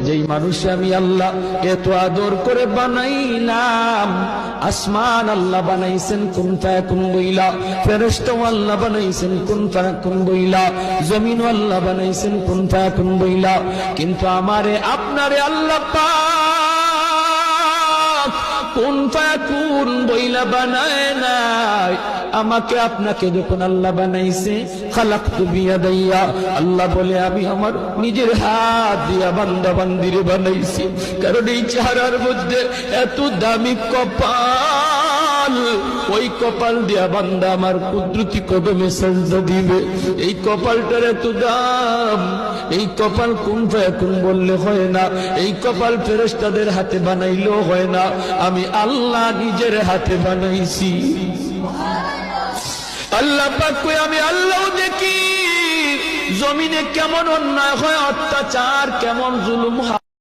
যেই মানুষ আমি আল্লাহ এত আদর করে বানাইলাম, আসমান আল্লাহ বানাইছেন কুন ফায়াকুন বইলা, ফেরেশতা আল্লাহ বানাইছেন কুন ফায়াকুন বইলা, জমিন আল্লাহ বানাইছেন কুন ফায়াকুন বইলা, কিন্তু আমারে আপনারে আল্লাহ পাক কুন ফায়াকুন বইলা বানায় নাই। আমাকে আপনাকে যখন আল্লাহ বানাইছে, খালাকতু বিয়াদাইয়া, আল্লাহ বলে আমি আমার নিজের হাত দিয়া বান্দা বান্দিরে বানাইছি। কারণ এই চেহারার মধ্যে এত দামি কপাল, ওই কপাল দিয়া বান্দা আমার কুদরতি কদমে সাজদা দিবে। এই কপালটার এত দাম, এই কপাল কুন ফায়াকুন বললে হয় না, এই কপাল ফেরেশতাদের হাতে বানাইলেও হয় না, আমি আল্লাহ নিজের হাতে বানাইছি। আল্লাহ পাক কই আমি আল্লাহ দেখি জমিনে কেমন অন্যায় হয়, অত্যাচার কেমন জুলুম হয়।